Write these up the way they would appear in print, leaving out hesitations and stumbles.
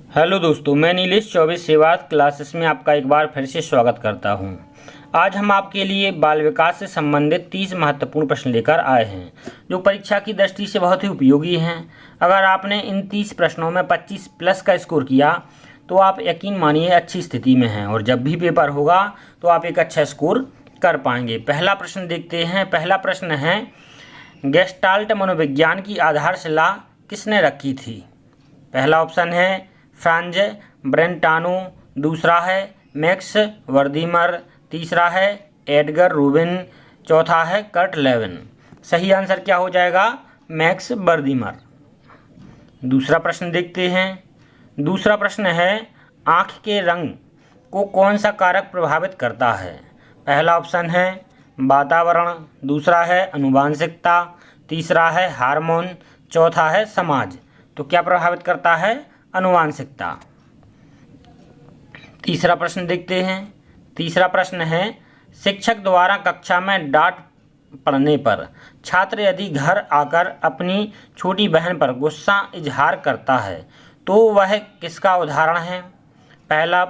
Hello दोस्तों, मैं नीलेश चौबे सेवात क्लासेस में आपका एक बार फिर से स्वागत करता हूं। आज हम आपके लिए बाल विकास से संबंधित 30 महत्वपूर्ण प्रश्न लेकर आए हैं जो परीक्षा की दृष्टि से बहुत ही उपयोगी हैं। अगर आपने इन 30 प्रश्नों में 25 प्लस का स्कोर किया तो आप यकीन मानिए अच्छी स्थिति में हैं और जब भी पेपर होगा तो आप एक अच्छा स्कोर कर पाएंगे। पहला प्रश्न देखते हैं। पहला प्रश्न है, गेस्टाल्ट मनोविज्ञान की आधारशिला किसने रखी थी? पहला ऑप्शन है फ्रांज ब्रेंटानो, दूसरा है मैक्स वर्दीमर, तीसरा है एडगर रूबिन, चौथा है कर्ट लेविन। सही आंसर क्या हो जाएगा? मैक्स वर्दीमर। दूसरा प्रश्न देखते हैं। दूसरा प्रश्न है, आँख के रंग को कौन सा कारक प्रभावित करता है? पहला ऑप्शन है वातावरण, दूसरा है आनुवांशिकता, तीसरा है हार्मोन, चौथा है समाज। तो क्या प्रभावित करता है? आनुवांशिकता। तीसरा प्रश्न देखते हैं। तीसरा प्रश्न है, शिक्षक द्वारा कक्षा में डांट पड़ने पर छात्र यदि घर आकर अपनी छोटी बहन पर गुस्सा इजहार करता है तो वह किसका उदाहरण है? पहला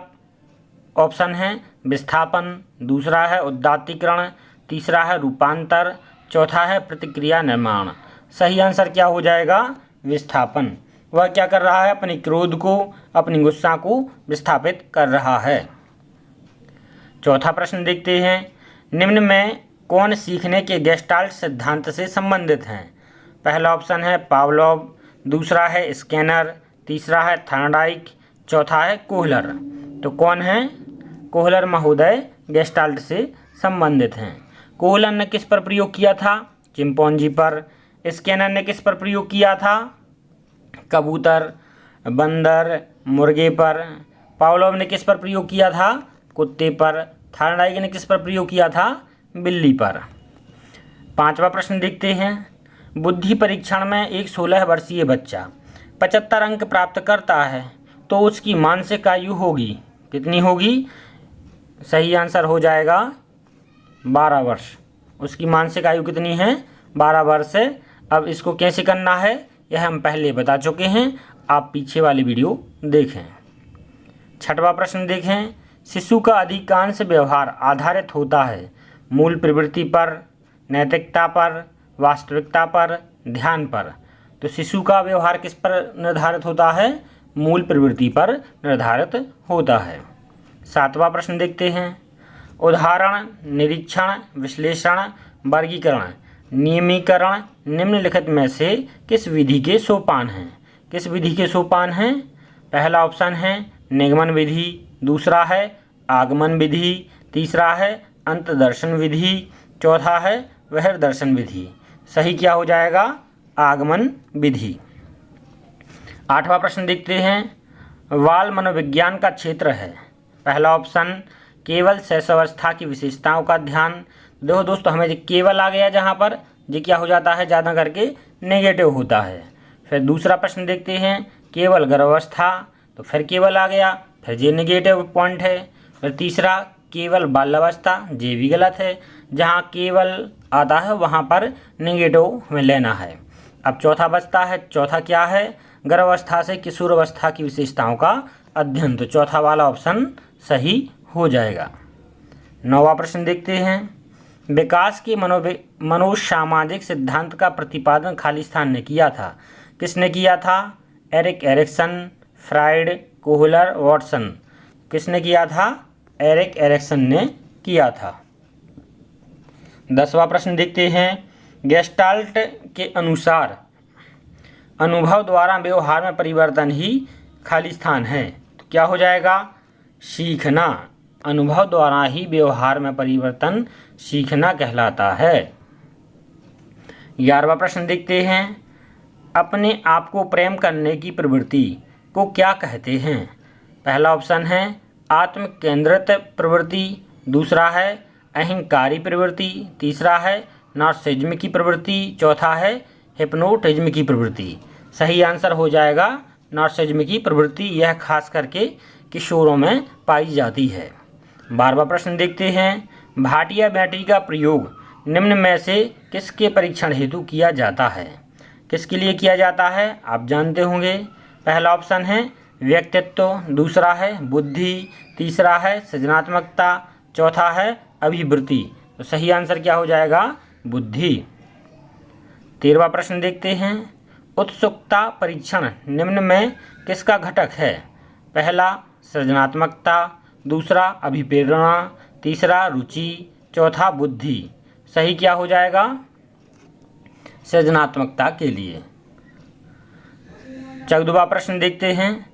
ऑप्शन है विस्थापन, दूसरा है उदात्तीकरण, तीसरा है रूपांतर, चौथा है प्रतिक्रिया निर्माण। सही आंसर क्या हो जाएगा? विस्थापन। वह क्या कर रहा है? अपने क्रोध को, अपनी गुस्सा को विस्थापित कर रहा है। चौथा प्रश्न देखते हैं। निम्न में कौन सीखने के गेस्टाल्ट सिद्धांत से संबंधित हैं? पहला ऑप्शन है पावलोव, दूसरा है स्कैनर, तीसरा है थॉर्नडाइक, चौथा है कोहलर। तो कौन है? कोहलर महोदय गेस्टाल्ट से संबंधित हैं। कोहलर ने किस पर प्रयोग किया था? चिंपैंजी पर। स्कैनर ने किस पर प्रयोग किया था? कबूतर, बंदर, मुर्गे पर। पावलोव ने किस पर प्रयोग किया था? कुत्ते पर। थॉर्नडाइक ने किस पर प्रयोग किया था? बिल्ली पर। पांचवा प्रश्न देखते हैं। बुद्धि परीक्षण में एक 16 वर्षीय बच्चा 75 अंक प्राप्त करता है तो उसकी मानसिक आयु होगी कितनी होगी? सही आंसर हो जाएगा 12 वर्ष। उसकी मानसिक आयु कितनी है? 12 वर्ष है। अब इसको कैसे करना है यह हम पहले बता चुके हैं, आप पीछे वाली वीडियो देखें। छठवां प्रश्न देखें। शिशु का अधिकांश व्यवहार आधारित होता है मूल प्रवृत्ति पर, नैतिकता पर, वास्तविकता पर, ध्यान पर। तो शिशु का व्यवहार किस पर निर्धारित होता है? मूल प्रवृत्ति पर निर्धारित होता है। सातवां प्रश्न देखते हैं। उदाहरण, निरीक्षण, विश्लेषण, वर्गीकरण, नियमीकरण निम्नलिखित में से किस विधि के सोपान हैं? किस विधि के सोपान हैं? पहला ऑप्शन है निगमन विधि, दूसरा है आगमन विधि, तीसरा है अंतदर्शन विधि, चौथा है बहिर्दर्शन विधि। सही क्या हो जाएगा? आगमन विधि। आठवां प्रश्न देखते हैं। बाल मनोविज्ञान का क्षेत्र है। पहला ऑप्शन केवल शैशवावस्था की विशेषताओं का ध्यान। देखो दोस्तों, हमें केवल आ गया जहाँ पर ये क्या हो जाता है? ज़्यादा करके नेगेटिव होता है। फिर दूसरा प्रश्न देखते हैं। केवल गर्भावस्था, तो फिर केवल आ गया, फिर ये नेगेटिव पॉइंट है। फिर तीसरा केवल बाल्यावस्था, ये भी गलत है। जहाँ केवल आता है वहाँ पर नेगेटिव हमें लेना है। अब चौथा बचता है। चौथा क्या है? गर्भावस्था से किशोरावस्था की विशेषताओं का अध्ययन। तो चौथा वाला ऑप्शन सही हो जाएगा। नौवां प्रश्न देखते हैं। विकास के मनोसामाजिक सिद्धांत का प्रतिपादन खालिस्तान ने किया था। किसने किया था? Erik Erikson, fried, Kohler, Watson. किसने किया था? एरिक एरिक्सन ने किया था। 10वां प्रश्न देखते हैं। गेस्टाल्ट के अनुसार अनुभव द्वारा व्यवहार में परिवर्तन ही खालिस्तान है। तो क्या हो जाएगा? सीखना। अनुभव द्वारा ही व्यवहार में परिवर्तन सीखना कहलाता है। 11वां प्रश्न देखते हैं। अपने आप को प्रेम करने की प्रवृत्ति को क्या कहते हैं? पहला ऑप्शन है आत्म केंद्रित प्रवृत्ति, दूसरा है अहंकारी प्रवृत्ति, तीसरा है नार्सिसिज्म की प्रवृत्ति, चौथा है हिप्नोटिज्म की प्रवृत्ति। सही आंसर हो जाएगा नार्सिसिज्म की प्रवृत्ति। यह खास करके किशोरों में पाई जाती है। 12वां प्रश्न देखते हैं। भाटिया बैटरी का प्रयोग निम्न में से किसके परीक्षण हेतु किया जाता है? किसके लिए किया जाता है? आप जानते होंगे। पहला ऑप्शन है व्यक्तित्व, दूसरा है बुद्धि, तीसरा है सृजनात्मकता, चौथा है अभिवृत्ति। तो सही आंसर क्या हो जाएगा? बुद्धि। 13वां प्रश्न देखते हैं। उत्सुकता परीक्षण निम्न में किसका घटक है? पहला सृजनात्मकता, दूसरा अभिप्रेरणा, तीसरा रुचि, चौथा बुद्धि। सही क्या हो जाएगा? सृजनात्मकता के लिए। 14वां प्रश्न देखते हैं।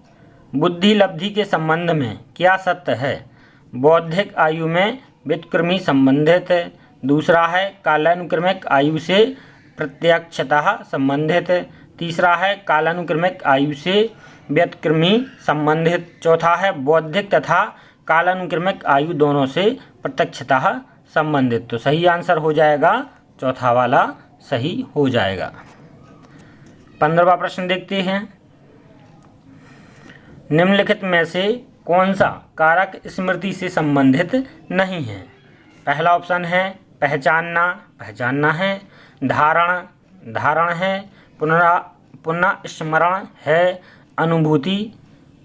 बुद्धि लब्धि के संबंध में क्या सत्य है? बौद्धिक आयु में व्युत्क्रमी संबंधित, दूसरा है कालानुक्रमिक आयु से प्रत्यक्षतः संबंधित, तीसरा है कालानुक्रमिक आयु से व्युत्क्रमी संबंधित, चौथा है बौद्धिक तथा कालानुक्रमिक आयु दोनों से प्रत्यक्षतः संबंधित। तो सही आंसर हो जाएगा चौथा वाला सही हो जाएगा। 15वां प्रश्न देखते हैं। निम्नलिखित में से कौन सा कारक स्मृति से संबंधित नहीं है? पहला ऑप्शन है पहचानना, पहचानना है, धारण है, पुनः स्मरण है, अनुभूति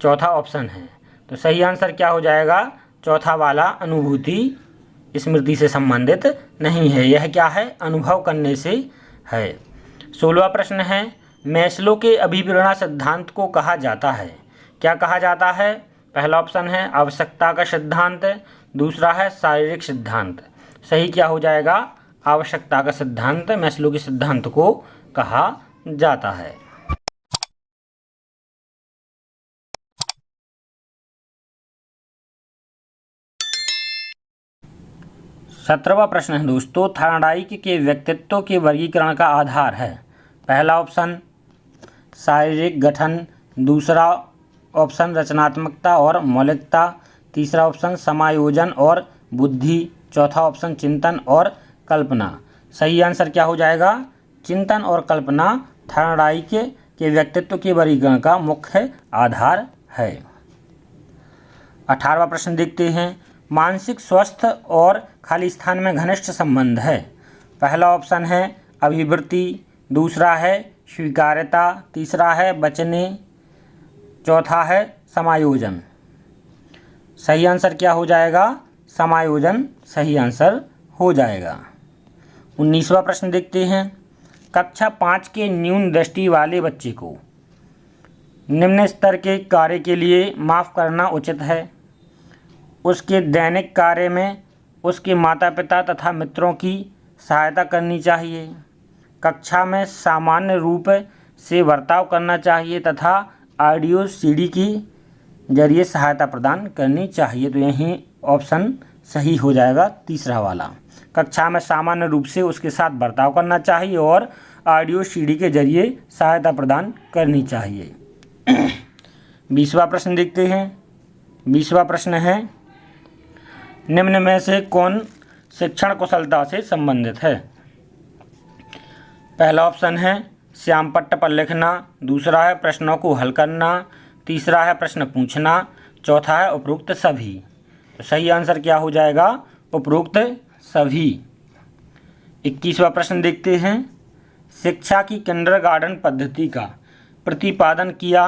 चौथा ऑप्शन है। तो सही आंसर क्या हो जाएगा? चौथा वाला अनुभूति स्मृति से संबंधित नहीं है। यह क्या है? अनुभव करने से है। 16वां प्रश्न है। मैस्लो के अभिप्रेरणा सिद्धांत को कहा जाता है? क्या कहा जाता है? पहला ऑप्शन है आवश्यकता का सिद्धांत, दूसरा है शारीरिक सिद्धांत। सही क्या हो जाएगा? आवश्यकता का सिद्धांत मैस्लो के सिद्धांत को कहा जाता है। 17वां प्रश्न है दोस्तों। थॉर्नडाइक के व्यक्तित्व के वर्गीकरण का आधार है? पहला ऑप्शन शारीरिक गठन, दूसरा ऑप्शन रचनात्मकता और मौलिकता, तीसरा ऑप्शन समायोजन और बुद्धि, चौथा ऑप्शन चिंतन और कल्पना। सही आंसर क्या हो जाएगा? चिंतन और कल्पना थॉर्नडाइक के व्यक्तित्व के वर्गीकरण का मुख्य आधार है। 18वां प्रश्न देखते हैं। मानसिक स्वास्थ्य और खाली स्थान में घनिष्ठ संबंध है? पहला ऑप्शन है अभिवृत्ति, दूसरा है स्वीकार्यता, तीसरा है बचने, चौथा है समायोजन। सही आंसर क्या हो जाएगा? समायोजन सही आंसर हो जाएगा। 19वां प्रश्न देखते हैं। कक्षा 5 के न्यून दृष्टि वाले बच्चे को निम्न स्तर के कार्य के लिए माफ़ करना उचित है? उसके दैनिक कार्य में उसके माता पिता तथा मित्रों की सहायता करनी चाहिए, कक्षा में सामान्य रूप से बर्ताव करना चाहिए तथा ऑडियो सीडी की जरिए सहायता प्रदान करनी चाहिए। तो यही ऑप्शन सही हो जाएगा तीसरा वाला। कक्षा में सामान्य रूप से उसके साथ बर्ताव करना चाहिए और ऑडियो सीडी के जरिए सहायता प्रदान करनी चाहिए। 20वां प्रश्न देखते हैं। 20वां प्रश्न है। निम्न में से कौन शिक्षण कुशलता से संबंधित है? पहला ऑप्शन है श्याम पट्ट पर लिखना, दूसरा है प्रश्नों को हल करना, तीसरा है प्रश्न पूछना, चौथा है उपरोक्त सभी। तो सही आंसर क्या हो जाएगा? उपरोक्त सभी। 21वां प्रश्न देखते हैं। शिक्षा की किंडरगार्टन पद्धति का प्रतिपादन किया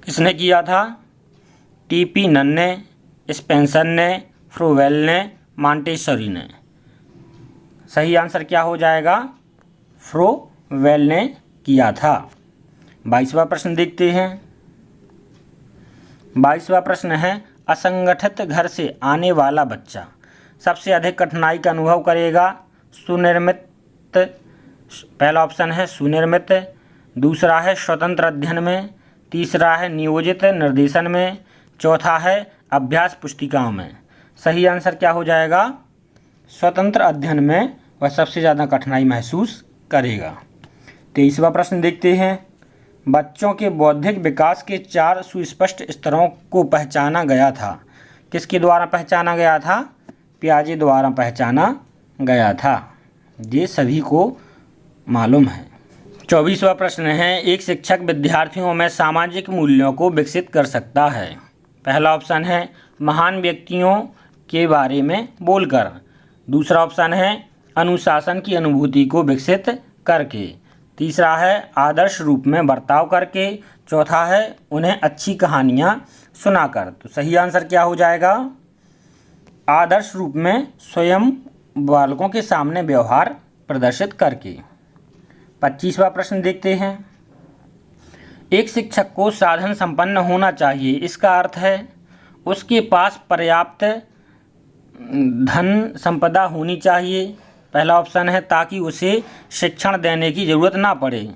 किसने किया था? टीपी नन ने, स्पेंसर ने, फ्रोवेल ने, मॉन्टेसरी ने। सही आंसर क्या हो जाएगा? फ्रोवेल ने किया था। 22वां प्रश्न देखते हैं। 22वां प्रश्न है। असंगठित घर से आने वाला बच्चा सबसे अधिक कठिनाई का अनुभव करेगा? सुनिर्मित, पहला ऑप्शन है सुनिर्मित, दूसरा है स्वतंत्र अध्ययन में, तीसरा है नियोजित निर्देशन में, चौथा है अभ्यास पुस्तिकाओं में। सही आंसर क्या हो जाएगा? स्वतंत्र अध्ययन में वह सबसे ज़्यादा कठिनाई महसूस करेगा। 23वां प्रश्न देखते हैं। बच्चों के बौद्धिक विकास के 4 सुस्पष्ट स्तरों को पहचाना गया था। किसके द्वारा पहचाना गया था? पियाजे द्वारा पहचाना गया था। ये सभी को मालूम है। 24वां प्रश्न है। एक शिक्षक विद्यार्थियों में सामाजिक मूल्यों को विकसित कर सकता है? पहला ऑप्शन है महान व्यक्तियों के बारे में बोलकर, दूसरा ऑप्शन है अनुशासन की अनुभूति को विकसित करके, तीसरा है आदर्श रूप में बर्ताव करके, चौथा है उन्हें अच्छी कहानियाँ सुनाकर। तो सही आंसर क्या हो जाएगा? आदर्श रूप में स्वयं बालकों के सामने व्यवहार प्रदर्शित करके। 25वां प्रश्न देखते हैं। एक शिक्षक को साधन संपन्न होना चाहिए, इसका अर्थ है उसके पास पर्याप्त धन संपदा होनी चाहिए। पहला ऑप्शन है ताकि उसे शिक्षण देने की ज़रूरत ना पड़े।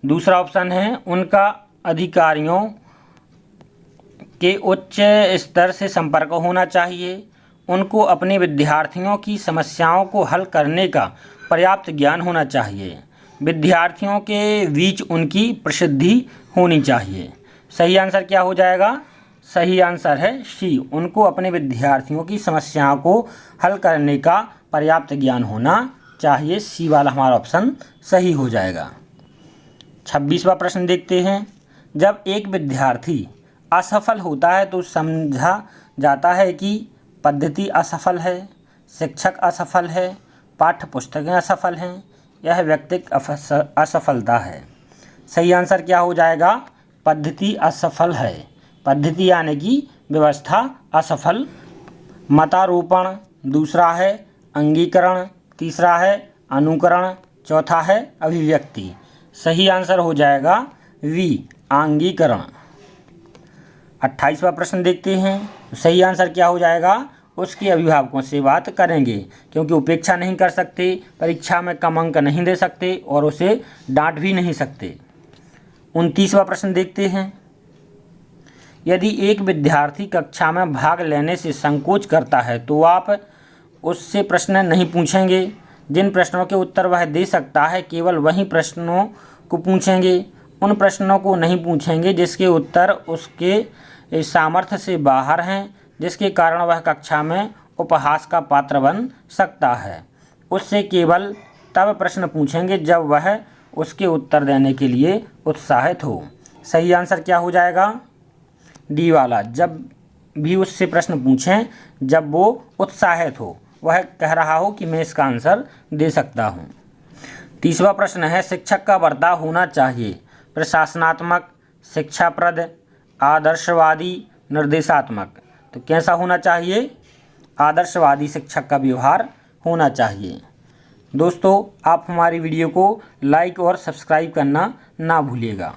दूसरा ऑप्शन है उनका अधिकारियों के उच्च स्तर से संपर्क होना चाहिए। उनको अपने विद्यार्थियों की समस्याओं को हल करने का पर्याप्त ज्ञान होना चाहिए। विद्यार्थियों के बीच उनकी प्रसिद्धि होनी चाहिए। सही आंसर क्या हो जाएगा? सही आंसर है सी, उनको अपने विद्यार्थियों की समस्याओं को हल करने का पर्याप्त ज्ञान होना चाहिए। सी वाला हमारा ऑप्शन सही हो जाएगा। 26वां प्रश्न देखते हैं। जब एक विद्यार्थी असफल होता है तो समझा जाता है कि पद्धति असफल है, शिक्षक असफल है, पाठ्य पुस्तकें असफल हैं, यह व्यक्तिगत असफलता है। सही आंसर क्या हो जाएगा? पद्धति असफल है। पद्धति यानी कि व्यवस्था असफल। मतारोपण, दूसरा है अंगीकरण, तीसरा है अनुकरण, चौथा है अभिव्यक्ति। सही आंसर हो जाएगा वी, आंगीकरण। 28वां प्रश्न देखते हैं। सही आंसर क्या हो जाएगा? उसके अभिभावकों से बात करेंगे, क्योंकि उपेक्षा नहीं कर सकते, परीक्षा में कम अंक नहीं दे सकते और उसे डांट भी नहीं सकते। 29वां प्रश्न देखते हैं। यदि एक विद्यार्थी कक्षा में भाग लेने से संकोच करता है तो आप उससे प्रश्न नहीं पूछेंगे। जिन प्रश्नों के उत्तर वह दे सकता है केवल वही प्रश्नों को पूछेंगे। उन प्रश्नों को नहीं पूछेंगे जिसके उत्तर उसके सामर्थ्य से बाहर हैं, जिसके कारण वह कक्षा में उपहास का पात्र बन सकता है। उससे केवल तब प्रश्न पूछेंगे जब वह उसके उत्तर देने के लिए उत्साहित हो। सही आंसर क्या हो जाएगा? डी वाला, जब भी उससे प्रश्न पूछें जब वो उत्साहित हो, वह कह रहा हो कि मैं इसका आंसर दे सकता हूँ। 30वां प्रश्न है शिक्षक का बर्ताव होना चाहिए प्रशासनात्मक, शिक्षाप्रद, आदर्शवादी, निर्देशात्मक। तो कैसा होना चाहिए? आदर्शवादी शिक्षक का व्यवहार होना चाहिए। दोस्तों, आप हमारी वीडियो को लाइक और सब्सक्राइब करना ना भूलिएगा।